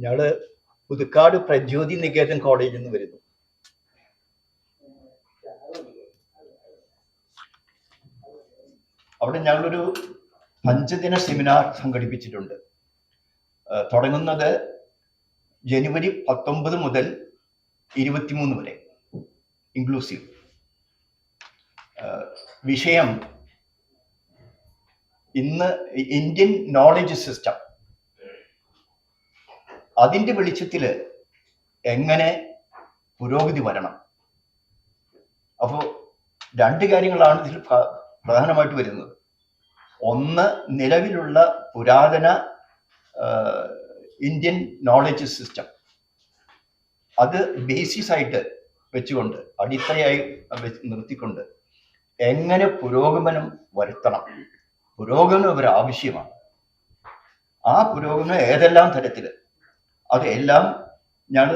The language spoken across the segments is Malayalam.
ഞങ്ങള് പുതുക്കാട് പ്രജ്യോതി നികേതൻ കോളേജിൽ നിന്ന് വരുന്നു. അവിടെ ഞങ്ങളൊരു 5 ദിന സെമിനാർ സംഘടിപ്പിച്ചിട്ടുണ്ട്. തുടങ്ങുന്നത് ജനുവരി 19 മുതൽ 23 വരെ, ഇൻക്ലൂസീവ്. വിഷയം ഇന്ന് ഇന്ത്യൻ നോളജ് സിസ്റ്റം, അതിൻ്റെ വെളിച്ചത്തിൽ എങ്ങനെ പുരോഗതി വരണം. അപ്പോൾ 2 കാര്യങ്ങളാണ് ഇതിൽ പ്രധാനമായിട്ട് വരുന്നത്. ഒന്ന്, നിലവിലുള്ള പുരാതന ഇന്ത്യൻ നോളജ് സിസ്റ്റം, അത് ബേസിസ് ആയിട്ട് വെച്ചുകൊണ്ട്, അടിത്തറയായി നിർത്തിക്കൊണ്ട് എങ്ങനെ പുരോഗമനം വരുത്തണം. പുരോഗമനം ഒരു ആവശ്യമാണ്. ആ പുരോഗമനം ഏതെല്ലാം തരത്തിൽ, അതെല്ലാം ഞാൻ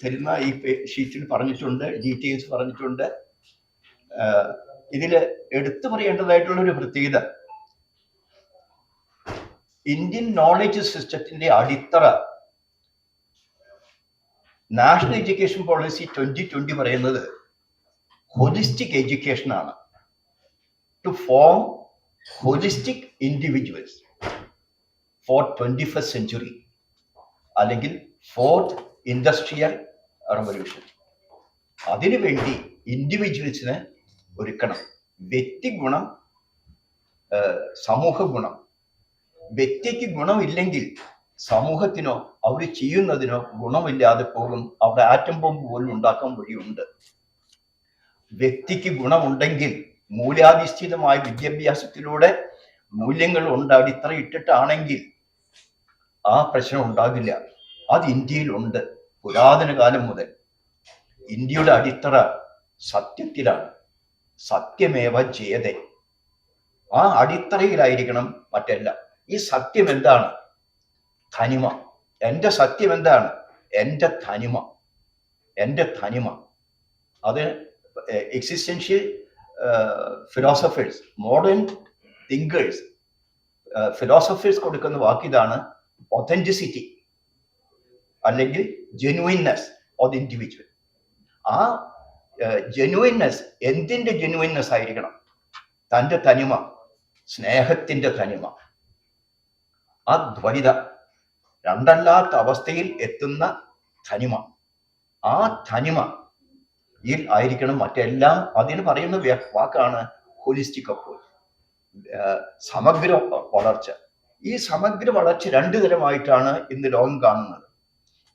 തരുന്ന ഈ ഷീറ്റിൽ പറഞ്ഞിട്ടുണ്ട്, ഡീറ്റെയിൽസ് പറഞ്ഞിട്ടുണ്ട്. ഇതിൽ എടുത്തു പറയേണ്ടതായിട്ടുള്ള ഒരു പ്രത്യേകത, ഇന്ത്യൻ നോളജ് സിസ്റ്റത്തിന്റെ അടിത്തറ നാഷണൽ എഡ്യൂക്കേഷൻ പോളിസി 2020 പറയുന്നത് ഹോളിസ്റ്റിക് എഡ്യൂക്കേഷൻ ആണ്. To form holistic individuals for 21st century, അല്ലെങ്കിൽ 4th ഇൻഡസ്ട്രിയൽ റവല്യൂഷൻ. അതിനുവേണ്ടി ഇൻഡിവിജ്വൽസിനെ ഒരുക്കണം. വ്യക്തി ഗുണം, സമൂഹ ഗുണം. വ്യക്തിക്ക് ഗുണമില്ലെങ്കിൽ സമൂഹത്തിനോ അവർ ചെയ്യുന്നതിനോ ഗുണമില്ലാതെ പോകും. അവിടെ ആറ്റം ബോംബ് പോലും ഉണ്ടാക്കാൻ വഴിയുണ്ട്. വ്യക്തിക്ക് ഗുണമുണ്ടെങ്കിൽ മൂല്യാധിഷ്ഠിതമായ വിദ്യാഭ്യാസത്തിലൂടെ മൂല്യങ്ങൾ ഉണ്ട് അടിത്തറയിട്ടിട്ടാണെങ്കിൽ ആ പ്രശ്നം ഉണ്ടാകില്ല. അത് ഇന്ത്യയിലുണ്ട്. പുരാതന കാലം മുതൽ ഇന്ത്യയുടെ അടിത്തറ സത്യത്തിലാണ്. സത്യമേവ ജയതേ. ആ അടിത്തറയിലായിരിക്കണം മറ്റെല്ലാം. ഈ സത്യം എന്താണ്? തനിമ. എൻ്റെ സത്യം എന്താണ്? എൻ്റെ തനിമ. എൻ്റെ തനിമ. അത് existential philosophers, modern thinkers, philosophers കൊടുക്കുന്ന വാക്കിതാണ് ഒതന്റിസിറ്റി, അല്ലെങ്കിൽ ജെനുവിൻനെസ് ഓഫ് ദി ഇൻഡിവിജ്വൽ. ആ ജെനുവിൻനെസ് എന്തിൻ്റെ ജെനുവിൻനെസ് ആയിരിക്കണം? തൻ്റെ തനിമ, സ്നേഹത്തിൻ്റെ തനിമ. ആ ദ്വൈത, രണ്ടല്ലാത്ത അവസ്ഥയിൽ എത്തുന്ന തനിമ. ആ തനിമയിൽ ആയിരിക്കണം മറ്റെല്ലാം. അതിന് പറയുന്ന വാക്കാണ് ഹോളിസ്റ്റിക് അപ്രോച്ച്, സമഗ്ര വളർച്ച. ഈ സമഗ്ര വളർച്ച 2 തരമായിട്ടാണ് ഇന്ന് ലോകം കാണുന്നത്.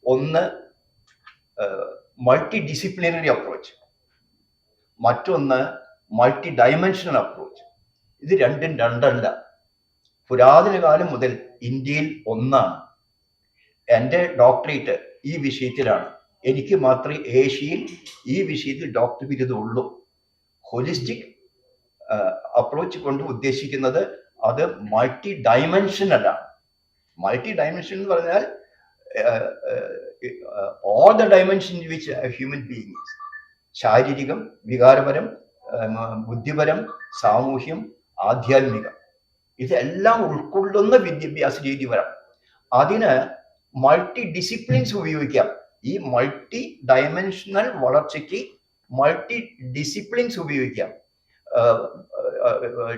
ഒന്ന്, മൾട്ടി ഡിസിപ്ലിനറി അപ്രോച്ച്. മറ്റൊന്ന്, മൾട്ടി ഡയമെൻഷണൽ അപ്രോച്ച്. ഇത് രണ്ടും രണ്ടല്ല. പുരാതന കാലം മുതൽ ഇന്ത്യയിൽ ഒന്നാണ്. എൻ്റെ ഡോക്ടറേറ്റ് ഈ വിഷയത്തിലാണ്. എനിക്ക് മാത്രമേ ഏഷ്യയിൽ ഈ വിഷയത്തിൽ ഡോക്ടർ ബിരുദമുള്ളൂ. ഹോളിസ്റ്റിക് അപ്രോച്ച് കൊണ്ട് ഉദ്ദേശിക്കുന്നത് അത് മൾട്ടി ഡയമെൻഷനലാണ്. മൾട്ടി ഡയമെൻഷൻ എന്ന് പറഞ്ഞാൽ all the dimension which human being is. ശാരീരികം, വികാരപരം, ബുദ്ധിപരം, സാമൂഹ്യം, ആധ്യാത്മികം, ഇതെല്ലാം ഉൾക്കൊള്ളുന്ന വിദ്യാഭ്യാസ രീതി വരാം. അതിന് മൾട്ടി ഡിസിപ്ലിൻസ് ഉപയോഗിക്കാം. ഈ മൾട്ടി ഡയമെൻഷണൽ വളർച്ചയ്ക്ക് മൾട്ടി ഡിസിപ്ലിൻസ് ഉപയോഗിക്കാം.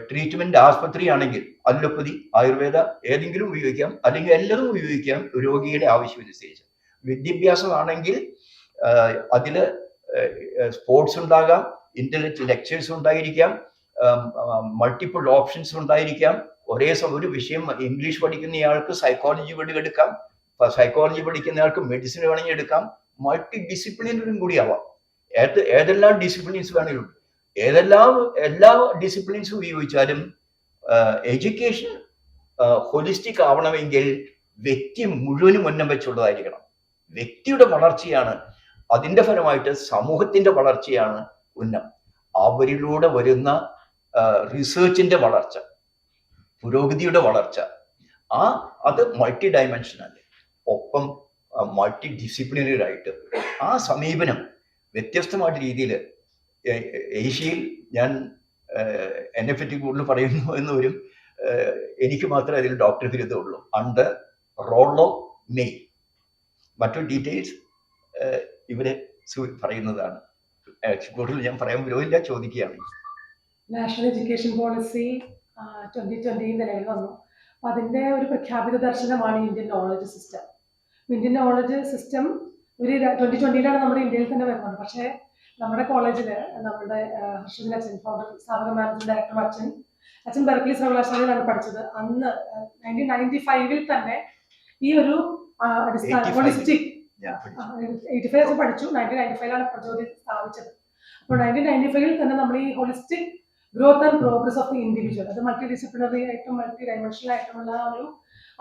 ട്രീറ്റ്മെന്റ് ആസ്പത്രി ആണെങ്കിൽ അലോപ്പതി, ആയുർവേദ ഏതെങ്കിലും ഉപയോഗിക്കാം, അല്ലെങ്കിൽ എല്ലാതും ഉപയോഗിക്കാം രോഗിയുടെ ആവശ്യമനുസരിച്ച്. വിദ്യാഭ്യാസമാണെങ്കിൽ അതിൽ സ്പോർട്സ് ഉണ്ടാകാം, ഇന്റലക്ച്വൽ ലെക്ചേഴ്സ് ഉണ്ടായിരിക്കാം, മൾട്ടിപ്പിൾ ഓപ്ഷൻസ് ഉണ്ടായിരിക്കാം. ഒരു വിഷയം ഇംഗ്ലീഷ് പഠിക്കുന്നയാൾക്ക് സൈക്കോളജി എടുക്കാം, സൈക്കോളജി പഠിക്കുന്നയാൾക്ക് മെഡിസിൻ വേണമെങ്കിൽ എടുക്കാം. മൾട്ടി ഡിസിപ്ലിനറും കൂടി ആവാം. ഏതെല്ലാം ഡിസിപ്ലിൻസ് വേണമെങ്കിലും, എല്ലാ ഡിസിപ്ലിൻസും ഉപയോഗിച്ചാലും എഡ്യൂക്കേഷൻ ഹോളിസ്റ്റിക് ആവണമെങ്കിൽ വ്യക്തി മുഴുവനും ഉന്നം വെച്ചുള്ളതായിരിക്കണം. വ്യക്തിയുടെ വളർച്ചയാണ്, അതിൻ്റെ ഫലമായിട്ട് സമൂഹത്തിന്റെ വളർച്ചയാണ് ഉന്നം. അവരിലൂടെ വരുന്ന റിസർച്ചിന്റെ വളർച്ച, പുരോഗതിയുടെ വളർച്ച, അത് മൾട്ടി ഡയമെൻഷനൽ, ഒപ്പം മൾട്ടി ഡിസിപ്ലിനറി ആയിട്ട്. ആ സമീപനം വ്യത്യസ്തമായിട്ട് രീതിയിൽ ഏഷ്യയിൽ, ഞാൻ എന്നെ പറ്റി കൂടുതൽ പറയുന്നു എന്ന് വരും, എനിക്ക് മാത്രമേ അതിൽ ഡോക്ടർ ബിരുദമുള്ളൂ. Under Rollo May. മറ്റു ഡീറ്റെയിൽസ് ഇവരെ പറയുന്നതാണ്. കൂടുതൽ ഞാൻ പറയാൻ വിരോധമില്ല, ചോദിക്കുകയാണ്. നാഷണൽ എഡ്യൂക്കേഷൻ പോളിസി 2020 നിലവിൽ വന്നു. അപ്പം അതിൻ്റെ ഒരു പ്രഖ്യാപിത ദർശനമാണ് Indian knowledge system. Indian knowledge system ഒരു 2020 നമ്മുടെ ഇന്ത്യയിൽ തന്നെ വരുന്നത്. പക്ഷേ നമ്മുടെ കോളേജിൽ നമ്മുടെ ഹർഷദിൻ അച്ഛൻ, ഫൗണ്ടർ സ്ഥാപക മാനേജിംഗ് ഡയറക്ടർ അച്ഛൻ ബെർക്ക്ലി സർവകലാശാലയിലാണ് പഠിച്ചത്. അന്ന് 1995 തന്നെ ഈ ഒരു അടിസ്ഥാന ഹോളിസ്റ്റിക് 85 പഠിച്ചു. 1995 പ്രചോദി സ്ഥാപിച്ചത്. അപ്പോൾ 1995 തന്നെ നമ്മൾ ഈ holistic growth and progress of the individual, അത് മൾട്ടി ഡിസിപ്ലിനറി ആയിട്ടും മൾട്ടി ഡൈമെൻഷണൽ ആയിട്ടുമുള്ള ഒരു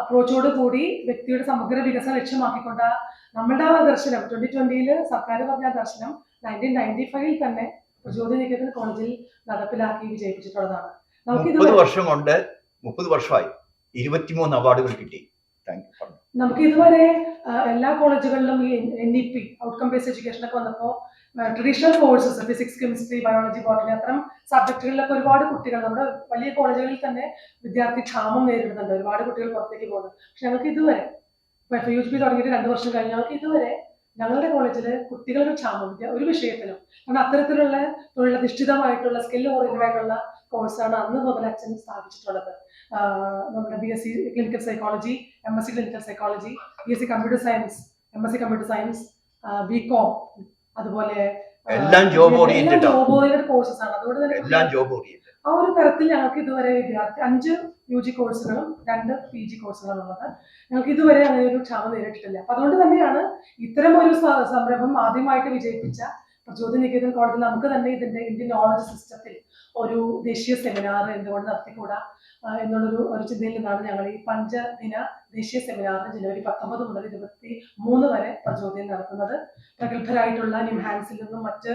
അപ്രോച്ചോട് കൂടി വ്യക്തിയുടെ സമഗ്ര വികസനം ലക്ഷ്യമാക്കിക്കൊണ്ട് നമ്മളുടെ ആ ദർശനം 2020 സർക്കാർ പറഞ്ഞ ദർശനം 1995 തന്നെ പ്രചോദി നികേതൻ കോളേജിൽ നടപ്പിലാക്കി വിജയിപ്പിച്ചിട്ടുള്ളതാണ്. 30 വർഷമായി 23 അവാർഡുകൾ കിട്ടി. നമുക്ക് ഇതുവരെ എല്ലാ കോളേജുകളിലും ഈ NEP ഔട്ട്കം ബേസ്ഡ് എഡ്യൂക്കേഷൻ ഒക്കെ വന്നപ്പോൾ traditional courses physics, chemistry, biology, botany അത്തരം സബ്ജക്റ്റുകളിലൊക്കെ ഒരുപാട് കുട്ടികൾ നമ്മുടെ വലിയ കോളേജുകളിൽ തന്നെ വിദ്യാർത്ഥി ക്ഷാമം നേരിടുന്നുണ്ട്. ഒരുപാട് കുട്ടികൾ പുറത്തേക്ക് പോകുന്നു. പക്ഷെ ഞങ്ങൾക്ക് ഇതുവരെ FUGP തുടങ്ങിയിട്ട് 2 വർഷം കഴിഞ്ഞ് ഞങ്ങൾക്ക് ഇതുവരെ ഞങ്ങളുടെ കോളേജിൽ കുട്ടികളുടെ ക്ഷാമം ഒരു വിഷയത്തിലും, കാരണം അത്തരത്തിലുള്ള തൊഴിലധിഷ്ഠിതമായിട്ടുള്ള സ്കിൽ ഓറിയന്റഡ് ആയിട്ടുള്ള കോഴ്സാണ് അന്ന് മുതൽ അച്ഛൻ സ്ഥാപിച്ചിട്ടുള്ളത്. നമ്മുടെ BSc clinical psychology, MSc clinical psychology, BSc computer science, MSc computer science, BCom, അതുപോലെ എല്ലാം ജോബ് ഓറിയന്റഡ് കോഴ്സസ് ആണ്. അതുകൊണ്ട് തന്നെ ആ ഒരു തരത്തിൽ ഞങ്ങൾക്ക് ഇതുവരെ 5 UG കോഴ്സുകളും 2 PG കോഴ്സുകളും ഉള്ളത്. ഞങ്ങൾക്ക് ഇതുവരെ അങ്ങനെ ഒരു ക്ഷാമം നേരിട്ടിട്ടില്ല. അപ്പൊ അതുകൊണ്ട് തന്നെയാണ് ഇത്തരം ഒരു സംരംഭം ആദ്യമായിട്ട് വിജയിപ്പിച്ച പ്രചോദി നികേതൻ കോളേജിൽ നമുക്ക് തന്നെ ഇതിന്റെ ഇന്ത്യൻ നോളജ് സിസ്റ്റത്തിൽ ഒരു ദേശീയ സെമിനാർ എന്തുകൊണ്ട് നടത്തിക്കൂടാ എന്നുള്ളൊരു ചിന്തയിൽ നിന്നാണ് ഞങ്ങൾ ഈ 5 ദിന ദേശീയ സെമിനാറിന് ജനുവരി 19 മുതൽ 23 വരെ പ്രചോദനം നടത്തുന്നത്. പ്രഗത്ഭരായിട്ടുള്ള നിംഹാൻസിൽ നിന്നും മറ്റ്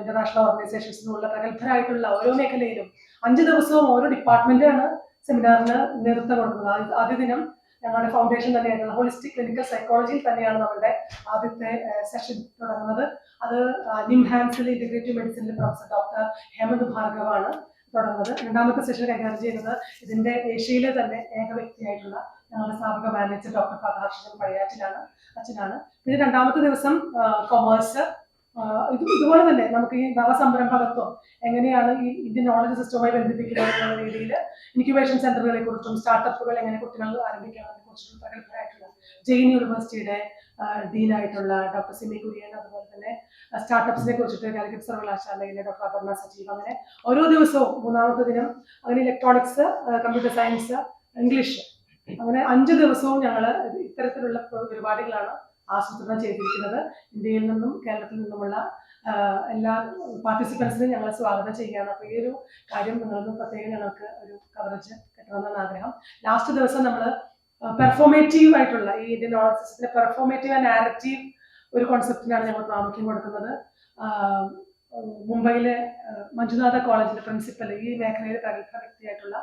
ഇന്റർനാഷണൽ ഓർഗനൈസേഷൻസിൽ നിന്നുള്ള പ്രഗത്ഭരായിട്ടുള്ള ഓരോ മേഖലയിലും 5 ദിവസവും ഓരോ ഡിപ്പാർട്ട്മെന്റാണ് സെമിനാറിന് നേതൃത്വം കൊടുക്കുന്നത്. ആദ്യ ദിനം ഞങ്ങളുടെ ഫൗണ്ടേഷൻ തന്നെയായിട്ടുള്ള ഹോളിസ്റ്റിക് ക്ലിനിക്കൽ സൈക്കോളജിയിൽ തന്നെയാണ് നമ്മുടെ ആദ്യത്തെ സെഷൻ തുടങ്ങുന്നത്. അത് നിംഹാൻസിൽ ഇന്റഗ്രേറ്റീവ് മെഡിസിനിൽ പ്രൊഫസർ ഡോക്ടർ ഹേമന്ത് ഭാർഗവാണ് തുടങ്ങുന്നത്. 2ാമത്തെ സെഷൻ കൈകാര്യം ചെയ്യുന്നത് ഇതിന്റെ ഏഷ്യയിലെ തന്നെ ഏക വ്യക്തിയായിട്ടുള്ള ഞങ്ങളുടെ സ്ഥാപക മാനേജർ ഡോക്ടർ ഹർഷദൻ പഴയാറ്റിലാണ്, അച്ഛനാണ്. പിന്നെ 2ാമത്തെ ദിവസം കൊമേഴ്സ്. ഇതുപോലെ തന്നെ നമുക്ക് ഈ നവസംരംഭകത്വം എങ്ങനെയാണ് ഈ ഇന്ത്യൻ നോളജ് സിസ്റ്റവുമായി ബന്ധിപ്പിക്കുന്നത് എന്നുള്ള രീതിയിൽ ഇൻക്യുബേഷൻ സെന്ററുകളെ കുറിച്ചും സ്റ്റാർട്ടപ്പുകൾ എങ്ങനെ കുട്ടികൾ ആരംഭിക്കാമെന്നതിനെ കുറിച്ചും പ്രഗത്ഭരായിട്ടുള്ള ജെയിൻ യൂണിവേഴ്സിറ്റിയുടെ ഡീനായിട്ടുള്ള ഡോക്ടർ സിമി കുര്യൻ, അതുപോലെ തന്നെ സ്റ്റാർട്ടപ്സിനെ കുറിച്ചിട്ട് കാലിക്കറ്റ് സർവകലാശാലയിലെ ഡോക്ടർ അപർണ സജീവ്, അങ്ങനെ ഓരോ ദിവസവും 3ാമത്തെ ദിനം അങ്ങനെ ഇലക്ട്രോണിക്സ്, കമ്പ്യൂട്ടർ സയൻസ്, ഇംഗ്ലീഷ്, അങ്ങനെ 5 ദിവസവും ഞങ്ങൾ ഇത്തരത്തിലുള്ള പരിപാടികളാണ് ആസൂത്രണം ചെയ്തിരിക്കുന്നത്. ഇന്ത്യയിൽ നിന്നും കേരളത്തിൽ നിന്നുമുള്ള എല്ലാ പാർട്ടിസിപ്പൻസിനും ഞങ്ങൾ സ്വാഗതം ചെയ്യുകയാണ്. അപ്പോൾ ഈ ഒരു കാര്യം നിങ്ങൾക്ക് പ്രത്യേകം ഞങ്ങൾക്ക് ഒരു കവറേജ് കിട്ടണമെന്നാണ് ആഗ്രഹം. ലാസ്റ്റ് ദിവസം നമ്മൾ പെർഫോമേറ്റീവ് ആയിട്ടുള്ള ഈ ഇന്ത്യൻ നോളജ് സിസ്റ്റത്തിന്റെ പെർഫോമേറ്റീവ് ആൻഡ് നാരറ്റീവ് ഒരു കോൺസെപ്റ്റിനാണ് ഞങ്ങൾ പ്രാമുഖ്യം കൊടുക്കുന്നത്. മുംബൈയിലെ മഞ്ജുനാഥ കോളേജിലെ പ്രിൻസിപ്പൽ, ഈ മേഖലയിലെ പ്രഗത്ഭ വ്യക്തിയായിട്ടുള്ള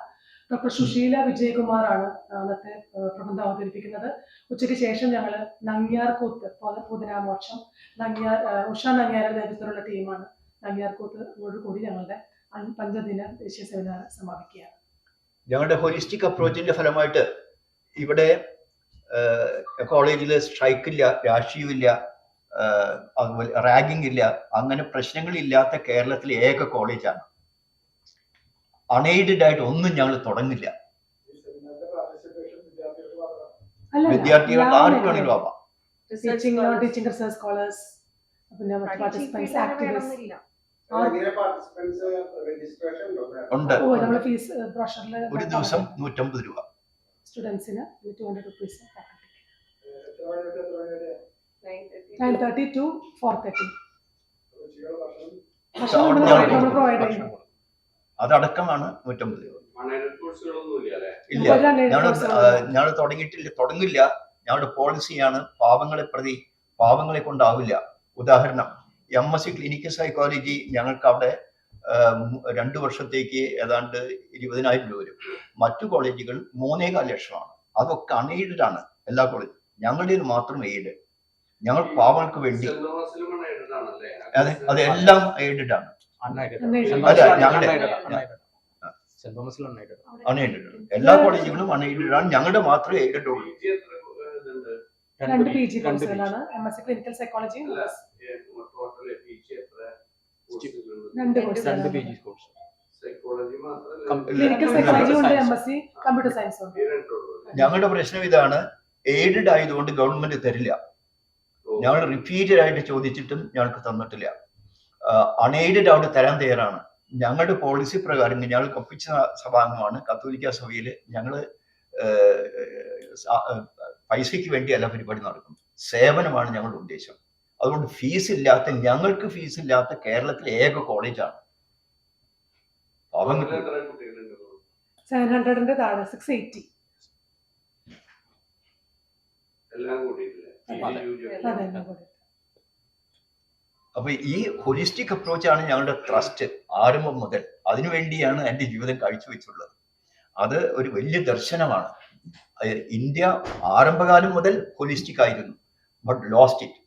ഡോക്ടർ സുശീല വിജയകുമാറാണ് അന്നത്തെ പ്രബന്ധം അവതരിപ്പിക്കുന്നത്. ഉച്ചയ്ക്ക് ശേഷം ഞങ്ങൾ നങ്ങ്യാർ കൂത്ത്, പൂതനാമോക്ഷം, ഉഷ നങ്ങ്യാരുടെ നേതൃത്വത്തിലുള്ള ടീമാണ് നങ്ങ്യാർ കൂത്തോടു കൂടി ഞങ്ങളുടെ 5 ദിന ദേശീയ സെമിനാർ സമാപിക്കുകയാണ്. ഞങ്ങളുടെ ഹോളിസ്റ്റിക് അപ്രോച്ചിന്റെ ഫലമായിട്ട് ഇവിടെ കോളേജിൽ സ്ട്രൈക്കില്ല, രാഷ്ട്രീയമില്ല, അതുപോലെ റാഗിംഗ് ഇല്ല, അങ്ങനെ പ്രശ്നങ്ങളില്ലാത്ത കേരളത്തിലെ ഏക കോളേജാണ്. അൺഎയ്ഡഡ് ആയിട്ട് ഒന്നും ഞങ്ങൾ തുടങ്ങില്ല. വിദ്യാർത്ഥികൾക്ക് ആർക്ക് വേണമെങ്കിലും ആവാം. ടീച്ചിങ് റിസർച്ച് സ്കോളേഴ്സ്, പിന്നെ പാർട്ടിസിപ്പൻസ്, ആക്ടിവിസ്റ്റ് ഉണ്ട്. നമ്മുടെ ഫീസ് ബ്രോഷറിൽ ഒരു ദിവസം 150 രൂപ, സ്റ്റുഡൻസിന് 200 rupees. 9:30 to 4:30. അതടക്കമാണ് 150 രൂപ. ഇല്ല, ഞങ്ങൾ തുടങ്ങില്ല. ഞങ്ങളുടെ പോളിസിയാണ് പാവങ്ങളെ കൊണ്ടാവില്ല. ഉദാഹരണം, MSc ക്ലിനിക്കൽ സൈക്കോളജി ഞങ്ങൾക്ക് അവിടെ 2 വർഷത്തേക്ക് ഏതാണ്ട് 20,000 രൂപ വരും. മറ്റു കോളേജുകൾ 3.25 ലക്ഷമാണ്. അതൊക്കെ അൺഎയ്ഡഡ് ആണ് എല്ലാ കോളേജും. ഞങ്ങളുടേത് മാത്രം എയ്ഡ്. ഞങ്ങൾ പാവങ്ങൾക്ക് വേണ്ടി, അതെല്ലാം എയ്ഡഡ് ആണ്. അല്ല, ഞങ്ങളുടെ സെന്റ് തോമസിലാണ് aided. അൺഎയ്ഡഡ്. എല്ലാ കോളേജുകളും അൺഎയ്ഡഡ് ആണ്. ഞങ്ങളുടെ മാത്രമേ എയ്ഡഡ് ഉള്ളൂ. രണ്ട് പി ജി രണ്ട് കോഴ്സുകളാണ്, MSc ക്ലിനിക്കൽ സൈക്കോളജി, രണ്ട് രണ്ട് കോഴ്സുകളാണ്. PG course. ക്ലിനിക്കൽ സൈക്കോളജി ഉണ്ട്, MSc കമ്പ്യൂട്ടർ സയൻസ് ഉണ്ട്. ഞങ്ങളുടെ പ്രശ്നം ഇതാണ്, എയ്ഡഡ് ആയതുകൊണ്ട് ഗവൺമെന്റ് തരില്ല. ഞങ്ങൾ റിപ്പീറ്റഡ് ആയിട്ട് ചോദിച്ചിട്ടും ഞങ്ങൾക്ക് തന്നിട്ടില്ല. അൺഎയ്ഡഡ് അവിടെ തരാൻ തയ്യാറാണ്. ഞങ്ങളുടെ പോളിസി പ്രകാരം ഞങ്ങൾ കപ്പിച്ച സഭാംഗമാണ് കത്തോലിക്ക സഭയിൽ. ഞങ്ങൾ പൈസയ്ക്ക് വേണ്ടിയല്ല പരിപാടി നടക്കുന്നത്, സേവനമാണ് ഞങ്ങളുടെ ഉദ്ദേശം. അതുകൊണ്ട് ഫീസ് ഇല്ലാത്ത, ഞങ്ങൾക്ക് ഫീസ് ഇല്ലാത്ത കേരളത്തിലെ ഏക കോളേജാണ്. 700 താഴെ 680. അപ്പൊ ഈ ഹോളിസ്റ്റിക് അപ്രോച്ചാണ് ഞങ്ങളുടെ ട്രസ്റ്റ് ആരംഭം മുതൽ. അതിനുവേണ്ടിയാണ് എൻ്റെ ജീവിതം കാഴ്ചവെച്ചുള്ളത്. അത് ഒരു വലിയ ദർശനമാണ്. ഇന്ത്യ ആരംഭകാലം മുതൽ ഹോളിസ്റ്റിക് ആയിരുന്നു, but lost it.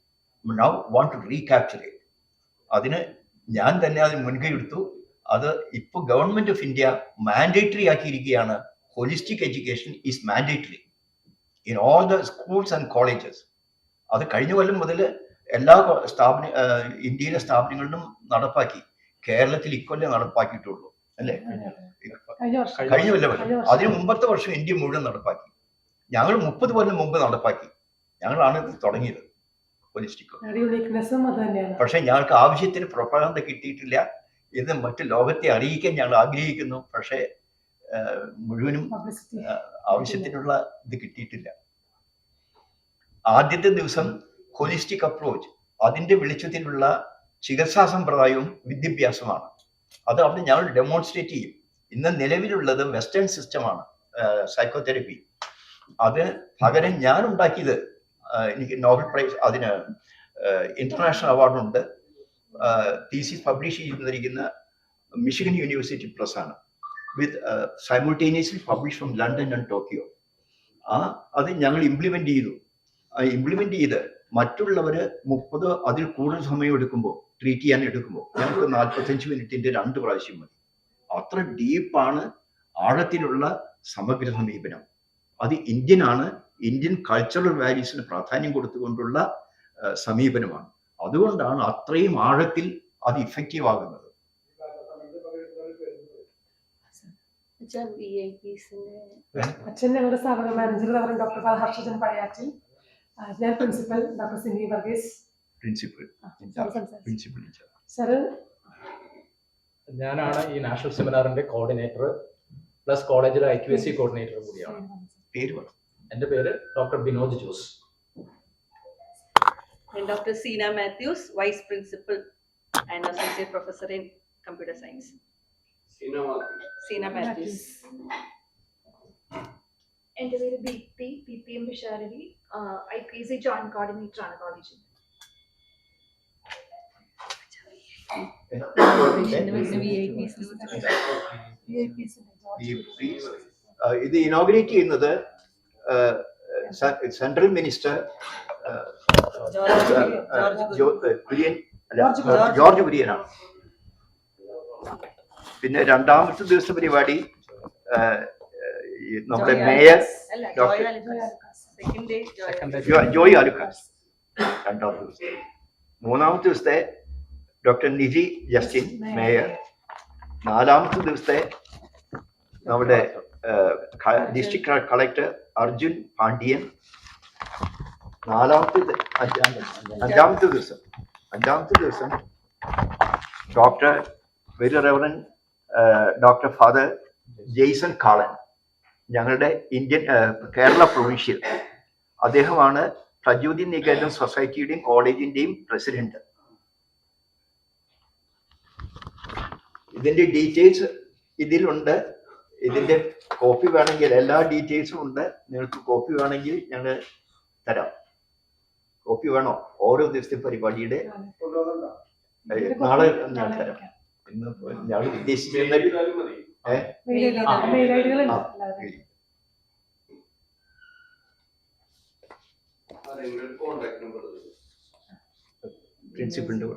Now want to recapture it. അതിന് ഞാൻ തന്നെ അതിന് മുൻകൈ എടുത്തു. അത് ഇപ്പോൾ ഗവൺമെന്റ് ഓഫ് ഇന്ത്യ മാൻഡേറ്ററി ആക്കിയിരിക്കുകയാണ്. Holistic education is mandatory in all the schools and colleges. അത് കഴിഞ്ഞ കൊല്ലം മുതൽ എല്ലാ ഇന്ത്യയിലെ സ്ഥാപനങ്ങളിലും നടപ്പാക്കി. കേരളത്തിൽ ഇക്കൊല്ലം നടപ്പാക്കിയിട്ടുള്ളൂ അല്ലേ? കഴിഞ്ഞ കൊല്ലം. അതിന് മുമ്പത്തെ വർഷം ഇന്ത്യ മുഴുവൻ നടപ്പാക്കി. ഞങ്ങൾ 30 കൊല്ലം മുമ്പ് നടപ്പാക്കി. ഞങ്ങളാണ് ഇത് തുടങ്ങിയത് ഹോളിസ്റ്റിക്. പക്ഷെ ഞങ്ങൾക്ക് ആവശ്യത്തിന് പ്രൊപ്പഗാൻഡ കിട്ടിയിട്ടില്ല. ഇത് മറ്റു ലോകത്തെ അറിയിക്കാൻ ഞങ്ങൾ ആഗ്രഹിക്കുന്നു. പക്ഷേ മുഴുവനും ആവശ്യത്തിനുള്ള ഇത് കിട്ടിയിട്ടില്ല. ആദ്യത്തെ ദിവസം ഹോളിസ്റ്റിക് അപ്രോച്ച്, അതിന്റെ വെളിച്ചത്തിലുള്ള ചികിത്സാ സമ്പ്രദായവും വിദ്യാഭ്യാസമാണ്. അത് അവിടെ ഞങ്ങൾ ഡെമോൺസ്ട്രേറ്റ് ചെയ്യും. ഇന്ന് നിലവിലുള്ളത് വെസ്റ്റേൺ സിസ്റ്റമാണ്, സൈക്കോതെറപ്പി. അത് പകരം ഞാൻ ഉണ്ടാക്കിയത്, എനിക്ക് നോബൽ പ്രൈസ്, അതിന് ഇന്റർനാഷണൽ അവാർഡുണ്ട്. തീസിസ് പബ്ലിഷ് ചെയ്തിരിക്കുന്ന മിഷിഗൻ യൂണിവേഴ്സിറ്റി പ്രസ് ആണ്, with simultaneously publish from London and Tokyo. അത് ഞങ്ങൾ ഇംപ്ലിമെന്റ് ചെയ്തു. ഇംപ്ലിമെന്റ് ചെയ്ത് മറ്റുള്ളവര് 30 അതിൽ കൂടുതൽ സമയം എടുക്കുമ്പോൾ, ട്രീറ്റ് ചെയ്യാൻ എടുക്കുമ്പോൾ, ഞങ്ങൾക്ക് 45 മിനിറ്റിന്റെ 2 പ്രാവശ്യം മതി. അത്ര ഡീപ്പാണ്, ആഴത്തിലുള്ള സമഗ്ര സമീപനം. അത് ഇന്ത്യൻ ആണ്. ഇന്ത്യൻ കൾച്ചറൽ വാല്യൂസിന് പ്രാധാന്യം കൊടുത്തുകൊണ്ടുള്ള സമീപനമാണ്. അതുകൊണ്ടാണ് അത്രയും ആഴത്തിൽ അത് ഇഫക്റ്റീവ് ആകുന്നത്. അച്ഛൻ ഞങ്ങളുടെ സ്ഥാപന മാനേജർ ഡോക്ടർ ഹർഷജൻ പഴയാച്ചിൽ. ഞാൻ principal doctor Sini Varghese. Principal sir, ഞാനാണ് ഈ നാഷണൽ സെമിനാറിന്റെ കോർഡിനേറ്റർ പ്ലസ് കോളേജിലെ IQAC കോർഡിനേറ്റർ കൂടിയാണ്. എൻ്റെ പേര് doctor Binoj Jose. Dr. Sina Matthews, Vice Principal and Associate Professor in Computer Science. Sina Matthews. എൻ്റെ പേര് ദീപ്തി, PPM വിശാരടി, IPAC ജോയിന്റ് കോർഡിനേറ്റർ ആണ് കോളേജിൽ. ഇത് ഇനോഗ്രേറ്റ് ചെയ്യുന്നത് സെൻട്രൽ മിനിസ്റ്റർ ജോർജ് കുര്യനാണ്. പിന്നെ രണ്ടാമത്തെ ദിവസത്തെ പരിപാടി നമ്മുടെ മേയർ ഡോക്ടർ ജോയ് ആലുക്കാസ് രണ്ടാമത്തെ ദിവസത്തെ. മൂന്നാമത്തെ ദിവസത്തെ ഡോക്ടർ നിജി ജസ്റ്റിൻ മേയർ. നാലാമത്തെ ദിവസത്തെ നമ്മുടെ ഡിസ്ട്രിക്ട് കളക്ടർ അർജുൻ പാണ്ഡ്യൻ. അഞ്ചാമത്തെ ദിവസം doctor very reverend doctor father Jaison Kalan, ഞങ്ങളുടെ ഇന്ത്യൻ കേരള പ്രൊവിൻഷ്യൽ. അദ്ദേഹമാണ് പ്രജ്യോതി നികേതൻ സൊസൈറ്റിയുടെയും കോളേജിന്റെയും പ്രസിഡന്റ്. ഇതിന്റെ ഡീറ്റെയിൽസ് ഇതിലുണ്ട്. ഇതിന്റെ കോപ്പി വേണമെങ്കിൽ, എല്ലാ ഡീറ്റെയിൽസും ഉണ്ട്. നിങ്ങൾക്ക് കോപ്പി വേണമെങ്കിൽ ഞങ്ങൾ തരാം. കോപ്പി വേണോ? ഓരോ ദിവസത്തെ പരിപാടിയുടെ നാളെ ഞാൻ തരാം. ഇന്ന് ഞങ്ങൾ ഉദ്ദേശിച്ചിരുന്ന പ്രിൻസിപ്പലിന്റെ